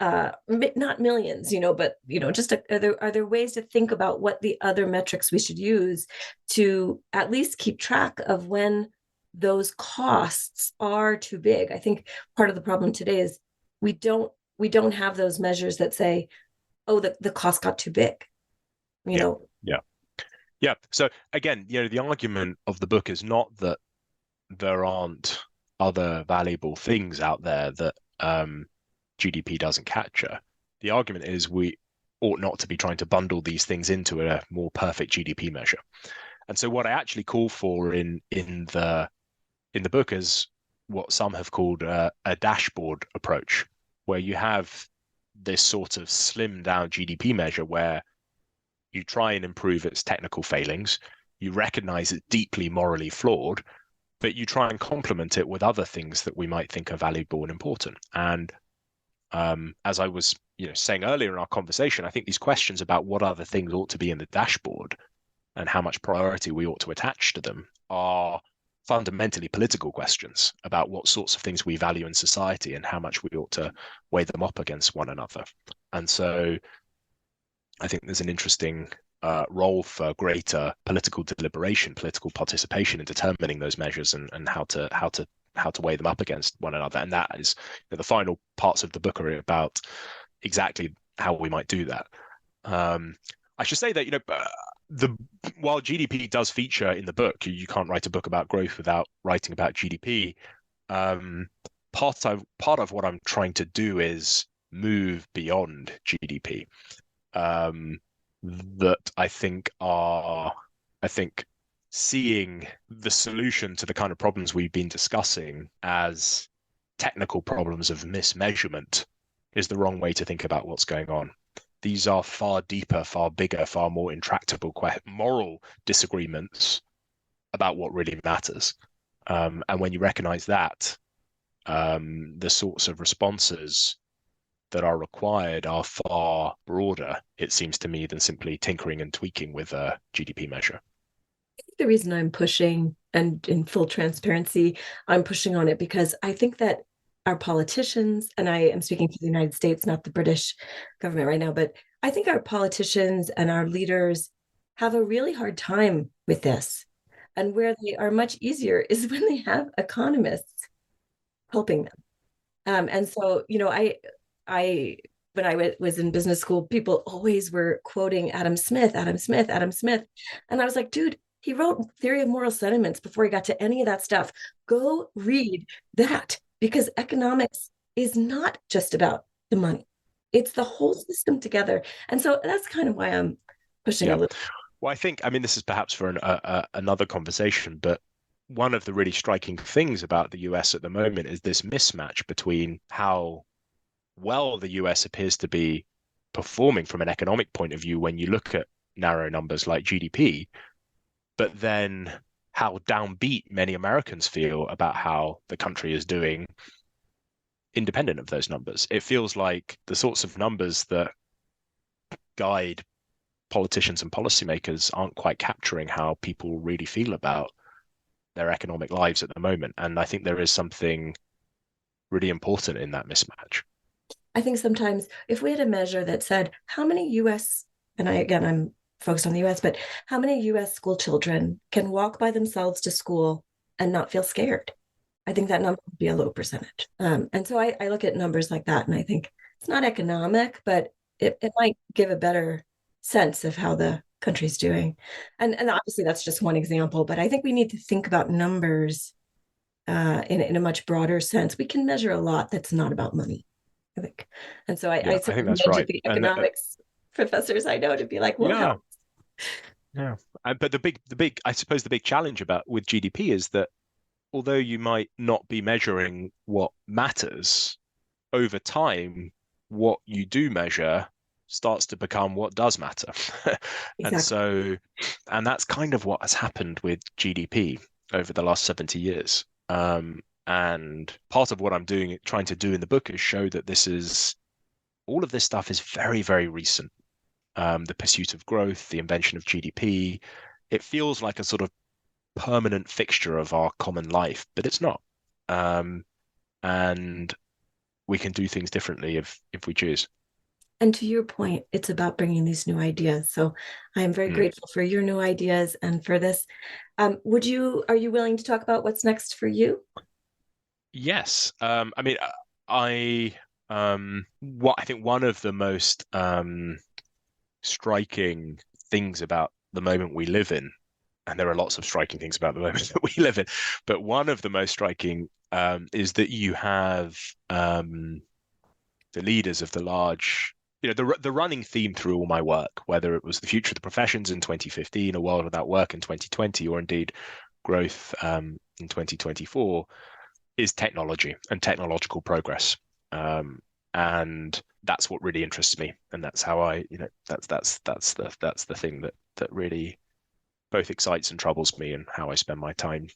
not millions, but just are there ways to think about what the other metrics we should use to at least keep track of when those costs are too big? I think part of the problem today is we don't have those measures that say, oh, the cost got too big, Yeah. So again, the argument of the book is not that there aren't other valuable things out there that GDP doesn't capture. The argument is we ought not to be trying to bundle these things into a more perfect GDP measure. And so what I actually call for in the book is what some have called a dashboard approach, where you have this sort of slimmed down GDP measure where you try and improve its technical failings, you recognize it's deeply morally flawed, but you try and complement it with other things that we might think are valuable and important. And as I was saying earlier in our conversation, I think these questions about what other things ought to be in the dashboard and how much priority we ought to attach to them are fundamentally political questions about what sorts of things we value in society and how much we ought to weigh them up against one another. And so I think there's an interesting role for greater political deliberation, political participation in determining those measures and how to weigh them up against one another. And that is the final parts of the book are about exactly how we might do that. I should say that while GDP does feature in the book, you can't write a book about growth without writing about GDP. Part of what I'm trying to do is move beyond GDP. That I think seeing the solution to the kind of problems we've been discussing as technical problems of mismeasurement is the wrong way to think about what's going on. These are far deeper, far bigger, far more intractable moral disagreements about what really matters. And when you recognize that, the sorts of responses that are required are far broader, it seems to me, than simply tinkering and tweaking with a GDP measure. The reason I'm pushing, and in full transparency, I'm pushing on it because I think that our politicians, and I am speaking for the United States, not the British government right now, but I think our politicians and our leaders have a really hard time with this. And where they are much easier is when they have economists helping them. And so, I when I was in business school, people always were quoting Adam Smith, Adam Smith, Adam Smith. And I was like, dude, he wrote Theory of Moral Sentiments before he got to any of that stuff. Go read that, because economics is not just about the money. It's the whole system together. And so that's kind of why I'm pushing a little. Well, I mean, this is perhaps for another conversation, but one of the really striking things about the US at the moment is this mismatch between how well the US appears to be performing from an economic point of view when you look at narrow numbers like GDP, but then how downbeat many Americans feel about how the country is doing independent of those numbers. It feels like the sorts of numbers that guide politicians and policymakers aren't quite capturing how people really feel about their economic lives at the moment. And I think there is something really important in that mismatch. I think sometimes if we had a measure that said how many US, and I'm focused on the US, but how many US school children can walk by themselves to school and not feel scared? I think that number would be a low percentage. And so I look at numbers like that and I think it's not economic, but it might give a better sense of how the country's doing. And obviously that's just one example, but I think we need to think about numbers in a much broader sense. We can measure a lot that's not about money, I think. And so I think that's right. the economics professors I know to be like, well, yeah. But the big, I suppose the big challenge with GDP is that although you might not be measuring what matters, over time, what you do measure starts to become what does matter. exactly. And that's kind of what has happened with GDP over the last 70 years. And part of what I'm trying to do in the book is show that all of this stuff is very, very recent. The pursuit of growth, the invention of GDP, it feels like a sort of permanent fixture of our common life, but it's not. And we can do things differently if we choose. And to your point, it's about bringing these new ideas. So I am very grateful for your new ideas and for this. Are you willing to talk about what's next for you? Yes. I mean, I think one of the most striking things about the moment we live in, and there are lots of striking things about the moment that we live in, but one of the most striking is that you have the leaders of the large, the running theme through all my work, whether it was the future of the professions in 2015, a world without work in 2020, or indeed growth in 2024, is technology and technological progress. And that's what really interests me, and that's how that's the thing that really both excites and troubles me, and how I spend my time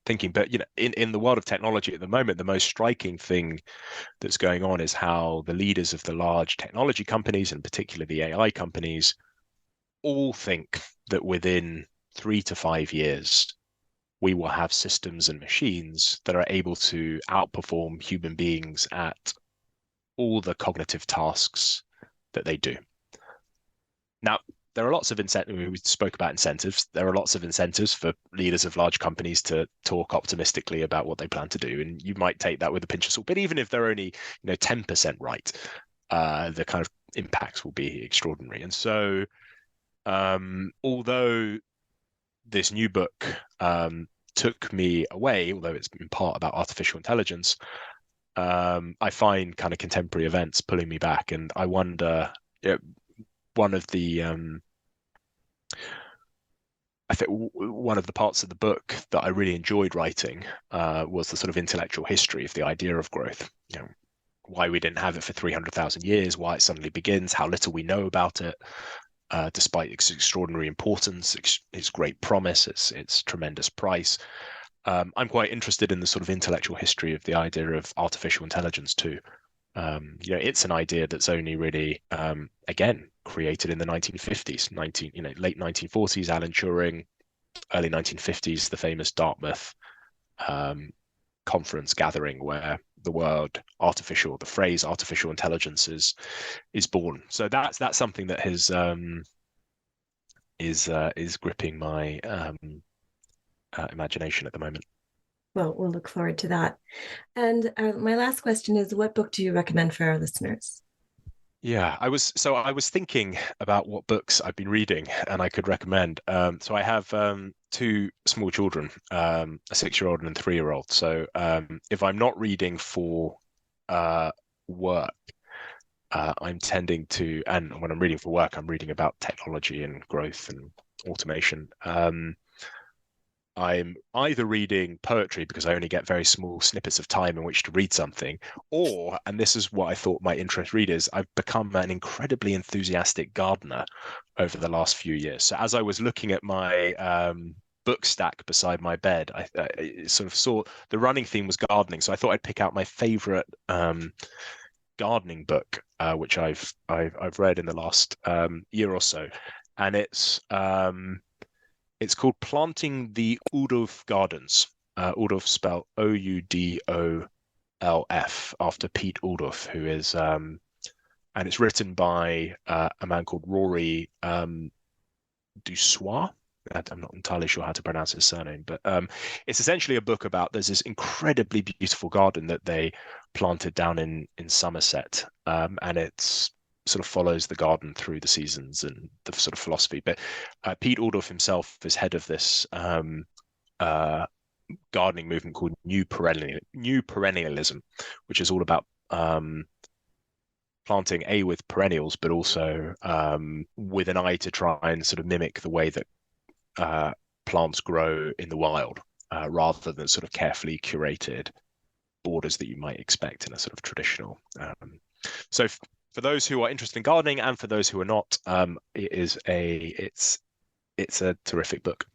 thinking. But in the world of technology at the moment, the most striking thing that's going on is how the leaders of the large technology companies, and particularly the AI companies, all think that within 3 to 5 years we will have systems and machines that are able to outperform human beings at all the cognitive tasks that they do. Now, there are lots of incentives. We spoke about incentives. There are lots of incentives for leaders of large companies to talk optimistically about what they plan to do, and you might take that with a pinch of salt. But even if they're only 10% right, the kind of impacts will be extraordinary. And so, although this new book took me away, although it's in part about artificial intelligence, I find kind of contemporary events pulling me back, and I wonder. One of the I think one of the parts of the book that I really enjoyed writing was the sort of intellectual history of the idea of growth. Why we didn't have it for 300,000 years, why it suddenly begins, how little we know about it, despite its extraordinary importance, its great promise, its tremendous price. I'm quite interested in the sort of intellectual history of the idea of artificial intelligence too. It's an idea that's only really, again, created in the 1950s, late 1940s, Alan Turing, early 1950s, the famous Dartmouth conference gathering where the phrase artificial intelligence is born. So that's something that is gripping my imagination at the moment. Well, we'll look forward to that. And my last question is, what book do you recommend for our listeners? Yeah, I was thinking about what books I've been reading and I could recommend. So I have two small children, a 6-year-old and a 3-year-old. So if I'm not reading for work, I'm tending to, and when I'm reading for work, I'm reading about technology and growth and automation. I'm either reading poetry because I only get very small snippets of time in which to read something, or, and this is what I thought might interest readers, I've become an incredibly enthusiastic gardener over the last few years. So as I was looking at my book stack beside my bed, I sort of saw the running theme was gardening. So I thought I'd pick out my favorite gardening book, which I've read in the last year or so, and it's called Planting the Udolf Gardens. Udolf spelled Oudolf, after Pete Udolf, who is, and it's written by a man called Rory Dussois. I'm not entirely sure how to pronounce his surname, but it's essentially a book about there's this incredibly beautiful garden that they planted down in Somerset, and it's sort of follows the garden through the seasons and the sort of philosophy. But Pete Aldorf himself is head of this gardening movement called New Perennialism, which is all about planting with perennials, but also with an eye to try and sort of mimic the way that plants grow in the wild, rather than sort of carefully curated borders that you might expect in a sort of traditional. So for those who are interested in gardening and for those who are not, it's a terrific book.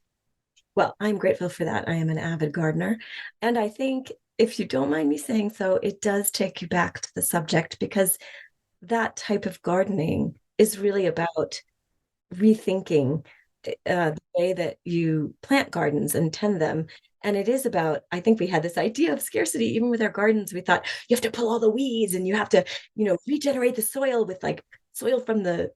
Well, I'm grateful for that. I am an avid gardener. And I think, if you don't mind me saying so, it does take you back to the subject, because that type of gardening is really about rethinking the way that you plant gardens and tend them. And it is about, I think we had this idea of scarcity, even with our gardens. We thought you have to pull all the weeds and you have to, regenerate the soil with like soil from the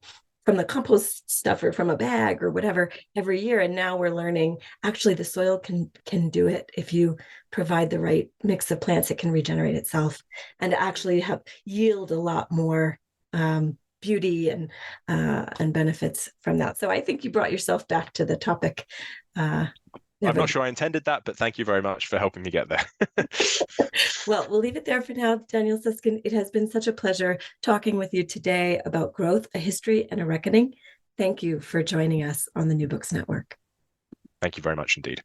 compost stuff or from a bag or whatever every year. And now we're learning actually the soil can do it. If you provide the right mix of plants, it can regenerate itself and actually have yield a lot more beauty and benefits from that. So I think you brought yourself back to the topic. I'm not sure I intended that, but thank you very much for helping me get there. Well, we'll leave it there for now, Daniel Susskind. It has been such a pleasure talking with you today about growth, a history, and a reckoning. Thank you for joining us on the New Books Network. Thank you very much indeed.